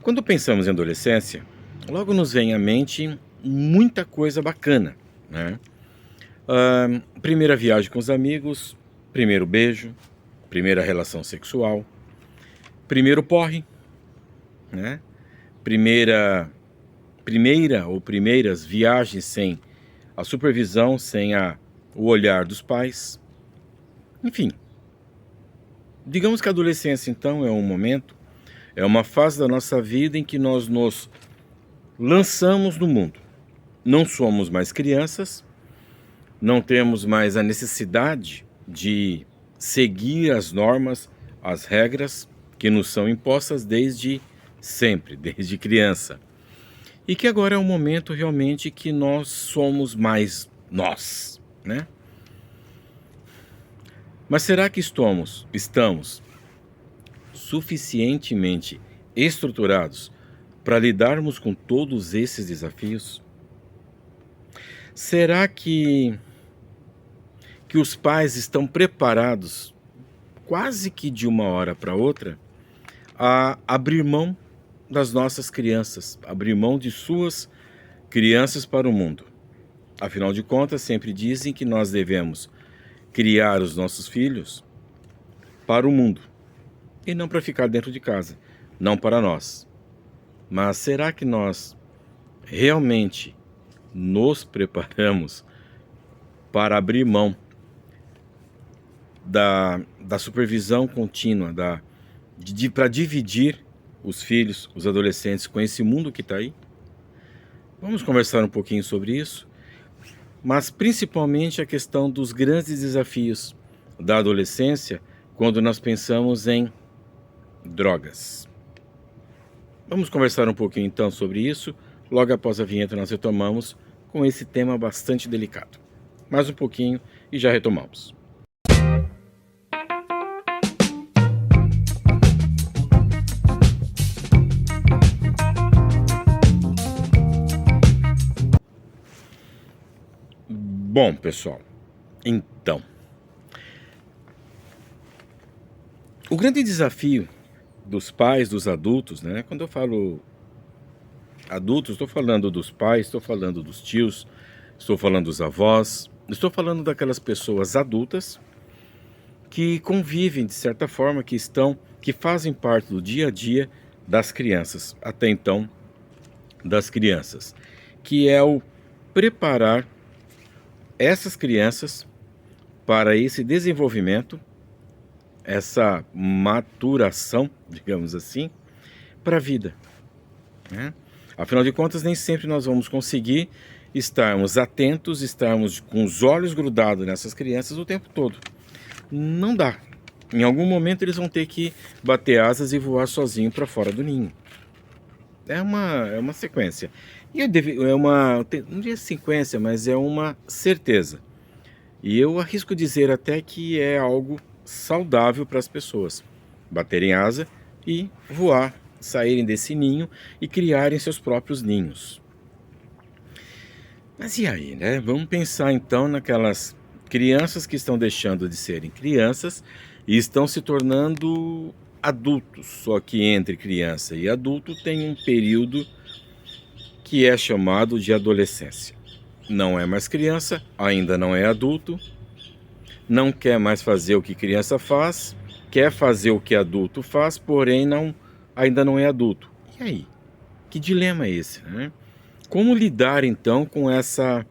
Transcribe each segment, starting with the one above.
Quando pensamos em adolescência, logo nos vem à mente muita coisa bacana, né? Primeira viagem com os amigos, primeiro beijo, primeira relação sexual, primeiro porre, né? Primeira, primeira ou primeiras viagens sem a supervisão, sem o olhar dos pais. Enfim, digamos que a adolescência então é um momento, é uma fase da nossa vida em que nós nos lançamos no mundo. Não somos mais crianças, não temos mais a necessidade de seguir as normas, as regras que nos são impostas desde sempre, desde criança. E que agora é um momento realmente que nós somos mais nós, né? Mas será que estamos suficientemente estruturados para lidarmos com todos esses desafios? Será que os pais estão preparados, quase que de uma hora para outra, a abrir mão das nossas crianças, abrir mão de suas crianças para o mundo? Afinal de contas, sempre dizem que nós devemos criar os nossos filhos para o mundo e não para ficar dentro de casa, não para nós. Mas será que nós realmente nos preparamos para abrir mão da supervisão contínua, para dividir os filhos, os adolescentes com esse mundo que está aí? Vamos conversar um pouquinho sobre isso, mas principalmente a questão dos grandes desafios da adolescência quando nós pensamos em drogas. Vamos conversar um pouquinho então sobre isso. Logo após a vinheta nós retomamos com esse tema bastante delicado. Mais um pouquinho e já retomamos. Bom, pessoal, então, o grande desafio dos pais, dos adultos, né? Quando eu falo adultos, estou falando dos pais, estou falando dos tios, estou falando dos avós, estou falando daquelas pessoas adultas que convivem de certa forma, que fazem parte do dia a dia das crianças, até então das crianças, que é o preparar essas crianças para esse desenvolvimento, essa maturação, digamos assim, para a vida, né? Afinal de contas, nem sempre nós vamos conseguir estarmos atentos, estarmos com os olhos grudados nessas crianças o tempo todo. Não dá. Em algum momento eles vão ter que bater asas e voar sozinho para fora do ninho. É uma sequência. E não diria sequência, mas é uma certeza. E eu arrisco dizer até que é algo saudável para as pessoas baterem asa e voar, saírem desse ninho e criarem seus próprios ninhos. Mas e aí, né? Vamos pensar então naquelas crianças que estão deixando de serem crianças e estão se tornando adultos. Só que entre criança e adulto tem um período que é chamado de adolescência. Não é mais criança, ainda não é adulto, não quer mais fazer o que criança faz, quer fazer o que adulto faz, porém ainda não é adulto. E aí? Que dilema é esse, né? Como lidar então com essa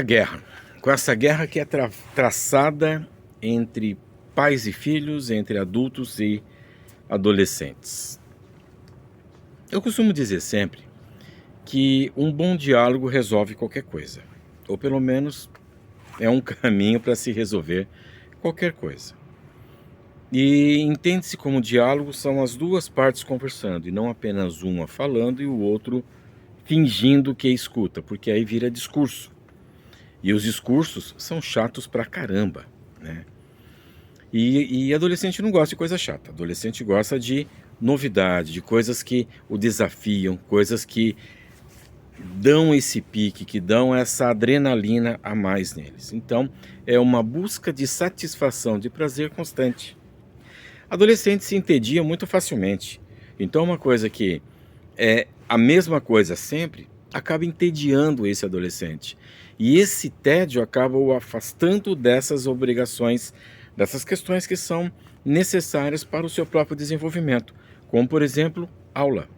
guerra? Com essa guerra que é traçada entre pais e filhos, entre adultos e adolescentes. Eu costumo dizer sempre que um bom diálogo resolve qualquer coisa, ou pelo menos é um caminho para se resolver qualquer coisa. E entende-se como diálogo são as duas partes conversando, e não apenas uma falando e o outro fingindo que escuta, porque aí vira discurso. E os discursos são chatos pra caramba, né? E adolescente não gosta de coisa chata, adolescente gosta de novidade, de coisas que o desafiam, coisas que dão esse pique, que dão essa adrenalina a mais neles. Então, é uma busca de satisfação, de prazer constante. Adolescente se entedia muito facilmente. Então uma coisa que é a mesma coisa sempre, acaba entediando esse adolescente. E esse tédio acaba o afastando dessas obrigações, dessas questões que são necessárias para o seu próprio desenvolvimento, como por exemplo, aula.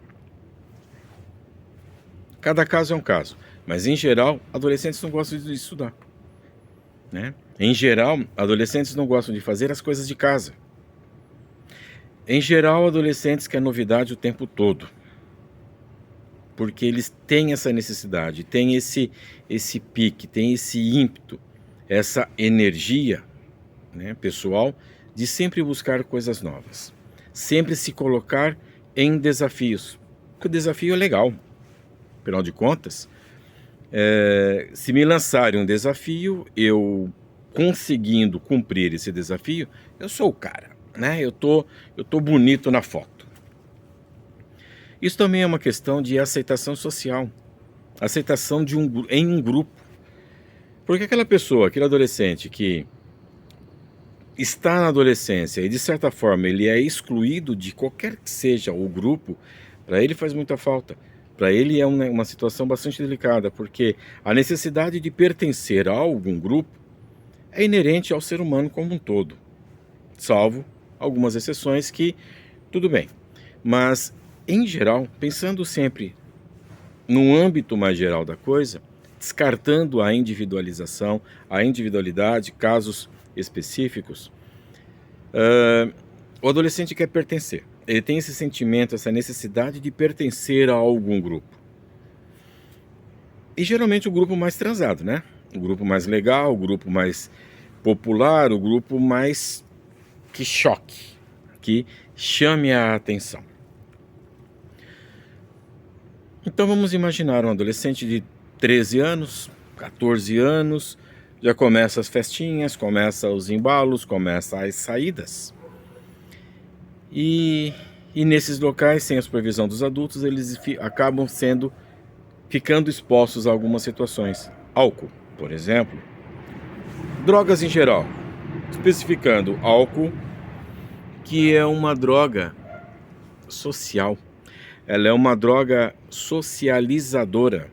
Cada caso é um caso, mas em geral, adolescentes não gostam de estudar, né? Em geral, adolescentes não gostam de fazer as coisas de casa. Em geral, adolescentes querem novidade o tempo todo, porque eles têm essa necessidade, têm esse pique, têm esse ímpeto, essa energia, né, pessoal, de sempre buscar coisas novas, sempre se colocar em desafios, porque o desafio é legal, afinal de contas, se me lançarem um desafio, eu conseguindo cumprir esse desafio, eu sou o cara, né? Eu tô bonito na foto. Isso também é uma questão de aceitação social, aceitação em um grupo. Porque aquela pessoa, aquele adolescente que está na adolescência e de certa forma ele é excluído de qualquer que seja o grupo, para ele faz muita falta. Para ele é uma situação bastante delicada, porque a necessidade de pertencer a algum grupo é inerente ao ser humano como um todo, salvo algumas exceções que, tudo bem. Mas, em geral, pensando sempre no âmbito mais geral da coisa, descartando a individualização, a individualidade, casos específicos, o adolescente quer pertencer. Ele tem esse sentimento, essa necessidade de pertencer a algum grupo. E geralmente o grupo mais transado, né? O grupo mais legal, o grupo mais popular, o grupo mais que choque, que chame a atenção. Então vamos imaginar um adolescente de 13 anos, 14 anos, já começa as festinhas, começa os embalos, começa as saídas. E nesses locais, sem a supervisão dos adultos, eles acabam ficando expostos a algumas situações. Álcool, por exemplo. Drogas em geral. Especificando álcool, que é uma droga social. Ela é uma droga socializadora.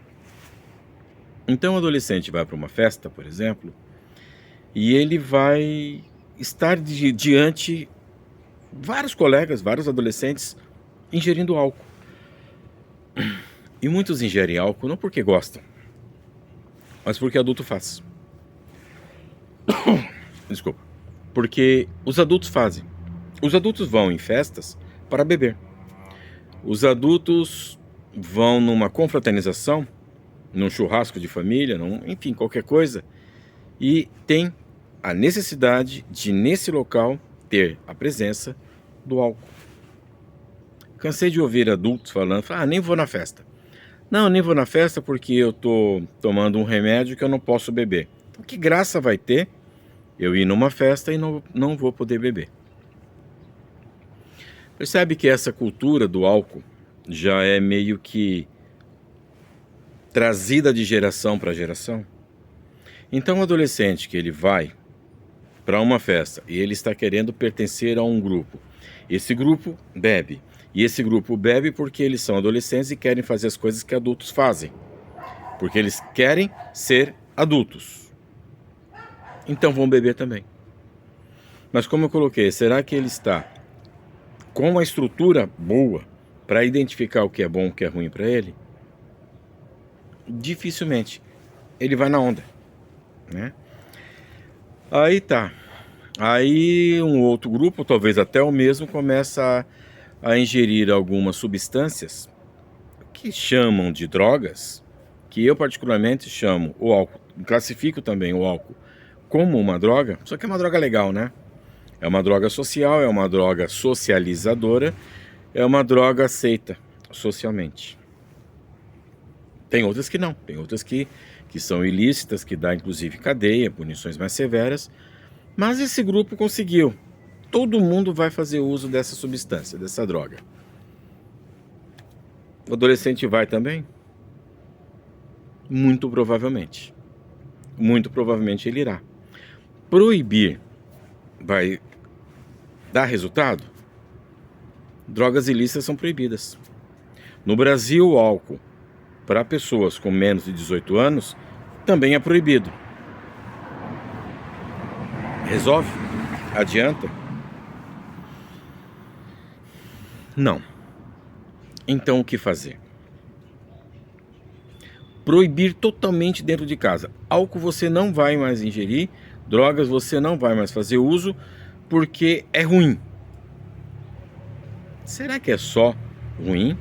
Então o adolescente vai para uma festa, por exemplo, e ele vai estar diante vários colegas, vários adolescentes ingerindo álcool. E muitos ingerem álcool não porque gostam, mas porque adulto faz. Desculpa. Porque os adultos fazem. Os adultos vão em festas para beber. Os adultos vão numa confraternização, num churrasco de família, enfim, qualquer coisa, e tem a necessidade de, nesse local, ter a presença do álcool. Cansei de ouvir adultos falando, nem vou na festa. Não, nem vou na festa porque eu tô tomando um remédio que eu não posso beber. Então, que graça vai ter eu ir numa festa e não vou poder beber? Percebe que essa cultura do álcool já é meio que trazida de geração para geração? Então o adolescente que ele vai para uma festa e ele está querendo pertencer a um grupo, esse grupo bebe, e esse grupo bebe porque eles são adolescentes e querem fazer as coisas que adultos fazem, porque eles querem ser adultos, então vão beber também. Mas como eu coloquei, será que ele está com uma estrutura boa para identificar o que é bom e o que é ruim para ele? Dificilmente. Ele vai na onda, né? Aí tá. Aí um outro grupo, talvez até o mesmo, começa a ingerir algumas substâncias que chamam de drogas, que eu particularmente chamo o álcool, classifico também o álcool como uma droga, só que é uma droga legal, né? É uma droga social, é uma droga socializadora, é uma droga aceita socialmente. Tem outras que não, tem outras que são ilícitas, que dá inclusive cadeia, punições mais severas, mas esse grupo conseguiu. Todo mundo vai fazer uso dessa substância, dessa droga. O adolescente vai também? Muito provavelmente. Muito provavelmente ele irá. Proibir vai dar resultado? drogas ilícitas são proibidas. No Brasil, o álcool para pessoas com menos de 18 anos também é proibido. Resolve? Adianta? Não. Então o que fazer? Proibir totalmente dentro de casa. Álcool você não vai mais ingerir, drogas você não vai mais fazer uso, porque é ruim. Será que é só ruim?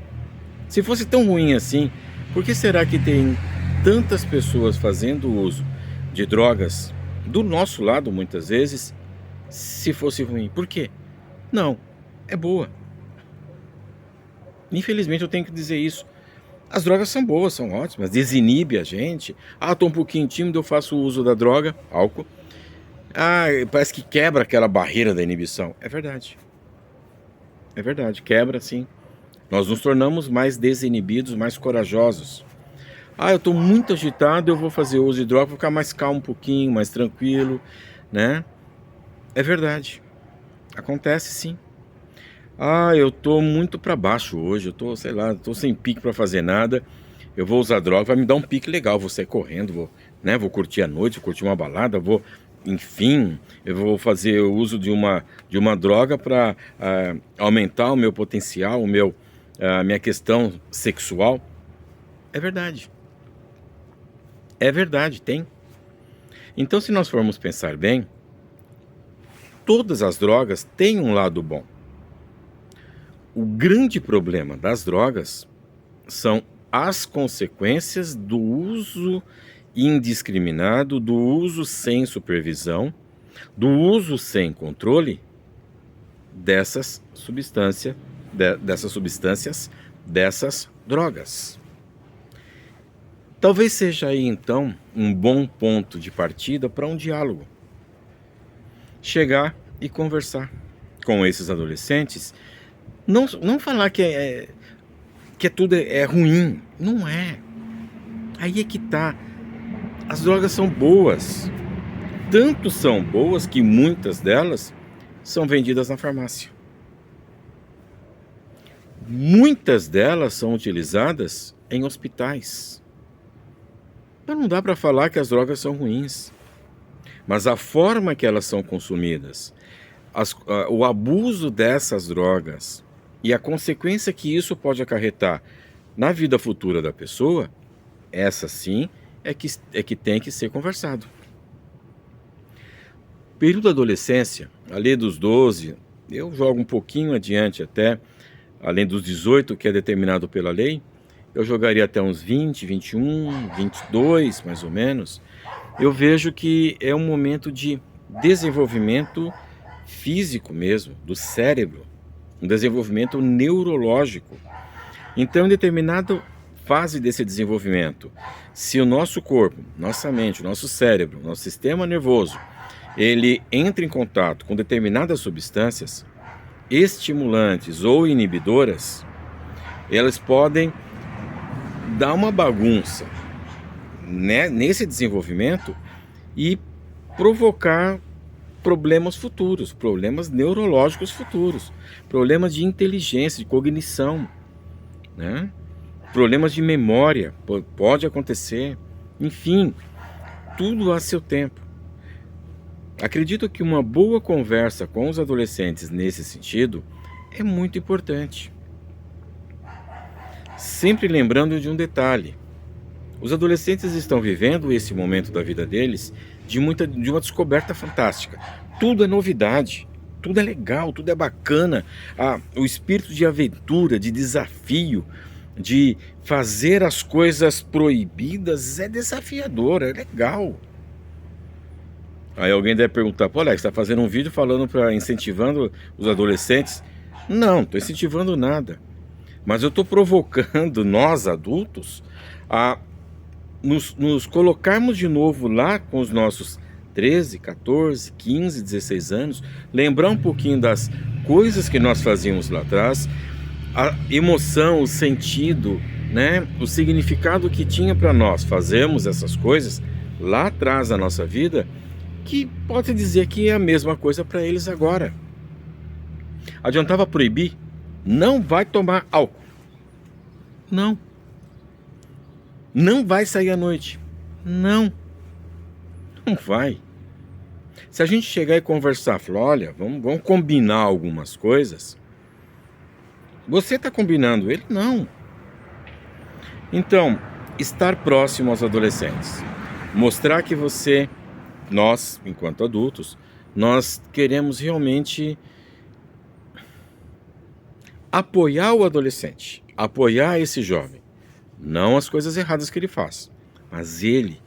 Se fosse tão ruim assim, por que será que tem tantas pessoas fazendo uso de drogas do nosso lado, muitas vezes, se fosse ruim? Por quê? Não, é boa. Infelizmente eu tenho que dizer isso. As drogas são boas, são ótimas, desinibe a gente. Ah, tô um pouquinho tímido, eu faço uso da droga, álcool. Ah, parece que quebra aquela barreira da inibição. É verdade. É verdade, quebra sim. Nós nos tornamos mais desinibidos, mais corajosos. Ah, eu estou muito agitado, eu vou fazer uso de droga, vou ficar mais calmo um pouquinho, mais tranquilo, né? É verdade. Acontece sim. Ah, eu estou muito para baixo hoje, eu estou, sei lá, estou sem pique para fazer nada. Eu vou usar droga, vai me dar um pique legal, vou sair correndo, vou curtir a noite, vou curtir uma balada, enfim, eu vou fazer uso de uma droga para aumentar o meu potencial, a minha questão sexual. É verdade. É verdade, tem. Então, se nós formos pensar bem, todas as drogas têm um lado bom. O grande problema das drogas são as consequências do uso indiscriminado, do uso sem supervisão, do uso sem controle dessas substâncias, dessas drogas. Talvez seja aí então um bom ponto de partida para um diálogo. Chegar e conversar com esses adolescentes, não falar que tudo é ruim, não é. Aí é que tá. As drogas são boas. Tanto são boas que muitas delas são vendidas na farmácia. Muitas delas são utilizadas em hospitais. Então não dá para falar que as drogas são ruins. Mas a forma que elas são consumidas, o abuso dessas drogas e a consequência que isso pode acarretar na vida futura da pessoa, essa sim é que tem que ser conversado. Período da adolescência, ali dos 12, eu jogo um pouquinho adiante até, além dos 18 que é determinado pela lei, eu jogaria até uns 20, 21, 22 mais ou menos. Eu vejo que é um momento de desenvolvimento físico mesmo, do cérebro, um desenvolvimento neurológico. Então, em determinada fase desse desenvolvimento, se o nosso corpo, nossa mente, nosso cérebro, nosso sistema nervoso, ele entra em contato com determinadas substâncias estimulantes ou inibidoras, elas podem dar uma bagunça, né, nesse desenvolvimento e provocar problemas futuros, problemas neurológicos futuros, problemas de inteligência, de cognição, né? Problemas de memória, pode acontecer, enfim, tudo a seu tempo. Acredito que uma boa conversa com os adolescentes nesse sentido é muito importante. Sempre lembrando de um detalhe: os adolescentes estão vivendo esse momento da vida deles de uma descoberta fantástica. Tudo é novidade, tudo é legal, tudo é bacana. O espírito de aventura, de desafio, de fazer as coisas proibidas é desafiador, é legal. Aí alguém deve perguntar: pô, Alex, você está fazendo um vídeo incentivando os adolescentes? Não, estou incentivando nada. Mas eu estou provocando nós adultos a nos colocarmos de novo lá com os nossos 13, 14, 15, 16 anos, lembrar um pouquinho das coisas que nós fazíamos lá atrás, a emoção, o sentido, né, o significado que tinha para nós fazermos essas coisas lá atrás da nossa vida, que pode dizer que é a mesma coisa para eles agora. Adiantava proibir? Não vai tomar álcool. Não. Não vai sair à noite. Não. Não vai. Se a gente chegar e conversar, falar, olha, vamos combinar algumas coisas. Você está combinando, ele não. Então, estar próximo aos adolescentes. Mostrar que nós, enquanto adultos, nós queremos realmente apoiar o adolescente, apoiar esse jovem. Não as coisas erradas que ele faz, mas ele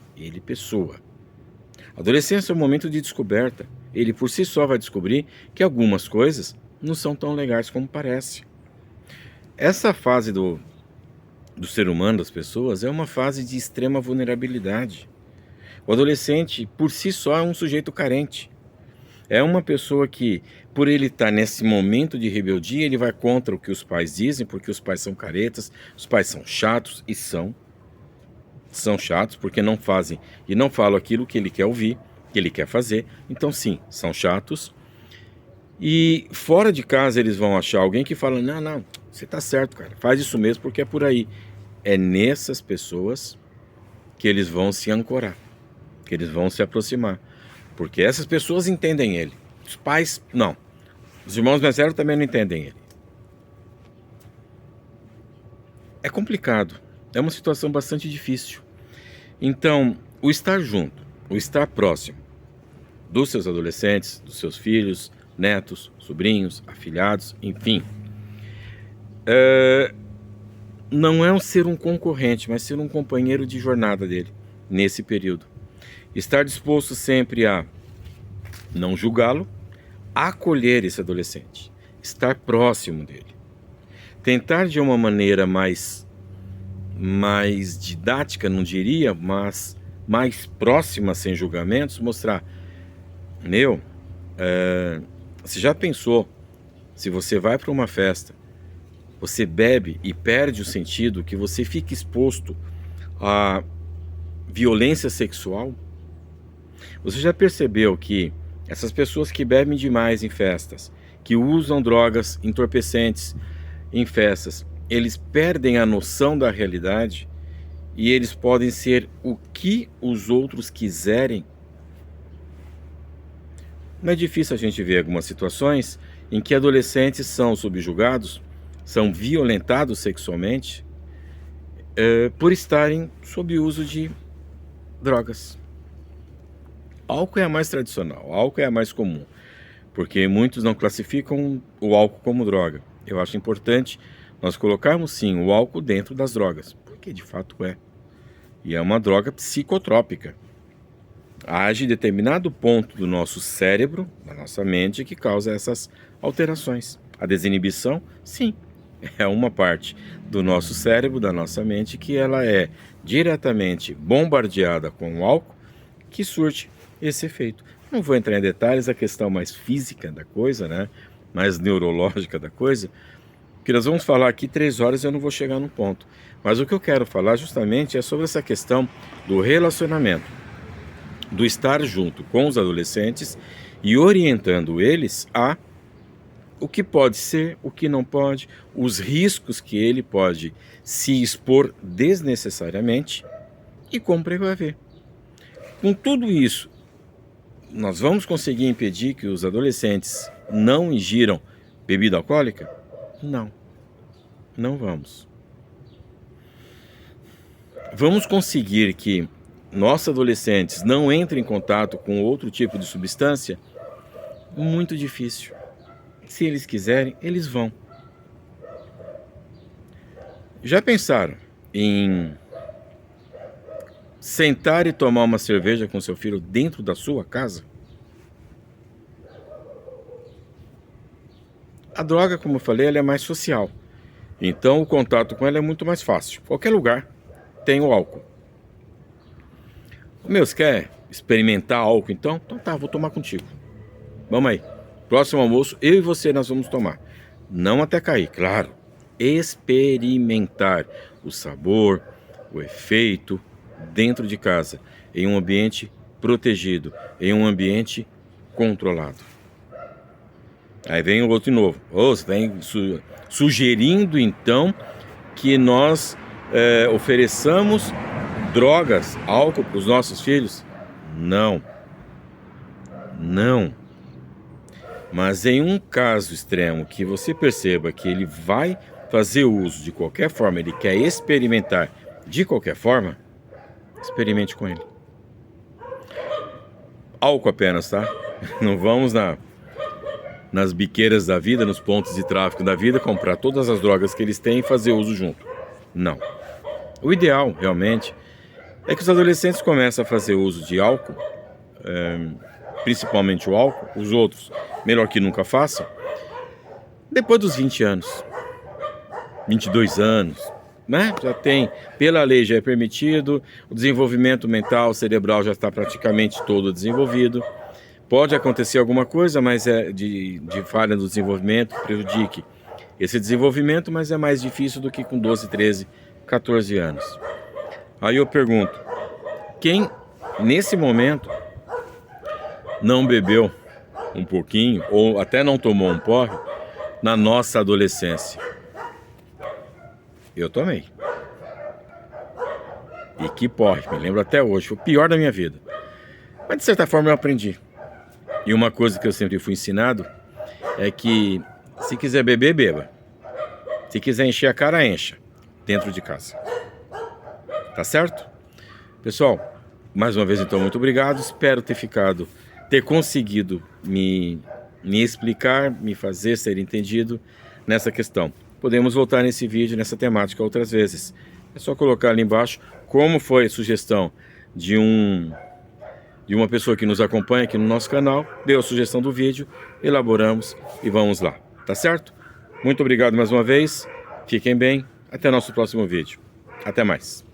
pessoa. A adolescência é um momento de descoberta. Ele por si só vai descobrir que algumas coisas não são tão legais como parece. Essa fase do ser humano, das pessoas, é uma fase de extrema vulnerabilidade. O adolescente por si só é um sujeito carente. É uma pessoa que, por ele estar nesse momento de rebeldia, ele vai contra o que os pais dizem, porque os pais são caretas, os pais são chatos, e são chatos porque não fazem e não falam aquilo que ele quer ouvir, que ele quer fazer. Então sim, são chatos. E fora de casa eles vão achar alguém que fala, não, você tá certo, cara, faz isso mesmo porque é por aí. É nessas pessoas que eles vão se ancorar, que eles vão se aproximar, porque essas pessoas entendem ele. Os pais, não. Os irmãos mais velhos também não entendem ele. É complicado, é uma situação bastante difícil. Então, o estar junto, o estar próximo dos seus adolescentes, dos seus filhos, netos, sobrinhos, afilhados, enfim, não é ser um concorrente, mas ser um companheiro de jornada dele, nesse período. Estar disposto sempre a não julgá-lo, acolher esse adolescente, estar próximo dele. Tentar de uma maneira mais didática, não diria, mas mais próxima, sem julgamentos, mostrar, você já pensou, se você vai para uma festa, você bebe e perde o sentido, que você fica exposto à violência sexual? Você já percebeu que essas pessoas que bebem demais em festas, que usam drogas entorpecentes em festas, eles perdem a noção da realidade e eles podem ser o que os outros quiserem? Não é difícil a gente ver algumas situações em que adolescentes são subjugados, são violentados sexualmente por estarem sob uso de drogas. Álcool é a mais tradicional, álcool é a mais comum, porque muitos não classificam o álcool como droga. Eu acho importante nós colocarmos sim o álcool dentro das drogas, porque de fato é. E é uma droga psicotrópica. Age em determinado ponto do nosso cérebro, da nossa mente, que causa essas alterações. A desinibição, sim, é uma parte do nosso cérebro, da nossa mente, que ela é diretamente bombardeada com o álcool, que surte esse efeito. Não vou entrar em detalhes, a questão mais física da coisa, né? Mais neurológica da coisa, porque nós vamos falar aqui 3 horas e eu não vou chegar no ponto. Mas o que eu quero falar justamente é sobre essa questão do relacionamento, do estar junto com os adolescentes e orientando eles a o que pode ser, o que não pode, os riscos que ele pode se expor desnecessariamente e como precaver. Com tudo isso, nós vamos conseguir impedir que os adolescentes não ingiram bebida alcoólica? Não, não vamos. Vamos conseguir que nossos adolescentes não entrem em contato com outro tipo de substância? Muito difícil. Se eles quiserem, eles vão. Já pensaram em sentar e tomar uma cerveja com seu filho dentro da sua casa? A droga, como eu falei, ela é mais social. Então o contato com ela é muito mais fácil. Qualquer lugar tem o álcool. Você quer experimentar álcool então? Então tá, vou tomar contigo. Vamos aí. Próximo almoço, eu e você nós vamos tomar. Não até cair, claro. Experimentar o sabor, o efeito dentro de casa, em um ambiente protegido, em um ambiente controlado. Aí vem o outro de novo. Você vem sugerindo então que nós ofereçamos drogas, álcool para os nossos filhos? Não. Não. Mas em um caso extremo que você perceba que ele vai fazer uso de qualquer forma, ele quer experimentar de qualquer forma, experimente com ele. Álcool apenas, tá? Não vamos nas biqueiras da vida, nos pontos de tráfico da vida, comprar todas as drogas que eles têm e fazer uso junto. Não. O ideal, realmente, é que os adolescentes comecem a fazer uso de álcool, principalmente o álcool, os outros, melhor que nunca façam, depois dos 20 anos, 22 anos, né? Já tem, pela lei já é permitido, o desenvolvimento mental, cerebral já está praticamente todo desenvolvido. Pode acontecer alguma coisa, mas de falha no desenvolvimento, prejudique esse desenvolvimento, mas é mais difícil do que com 12, 13, 14 anos. Aí eu pergunto, quem nesse momento não bebeu um pouquinho, ou até não tomou um porre, na nossa adolescência? Eu tomei. E que porre, me lembro até hoje, foi o pior da minha vida. Mas de certa forma eu aprendi. E uma coisa que eu sempre fui ensinado é que se quiser beber, beba. Se quiser encher a cara, encha. Dentro de casa. Tá certo? Pessoal, mais uma vez então, muito obrigado. Espero ter conseguido me explicar, me fazer ser entendido nessa questão. Podemos voltar nesse vídeo, nessa temática outras vezes. É só colocar ali embaixo como foi a sugestão de uma pessoa que nos acompanha aqui no nosso canal, deu a sugestão do vídeo, elaboramos e vamos lá, tá certo? Muito obrigado mais uma vez, fiquem bem, até nosso próximo vídeo. Até mais.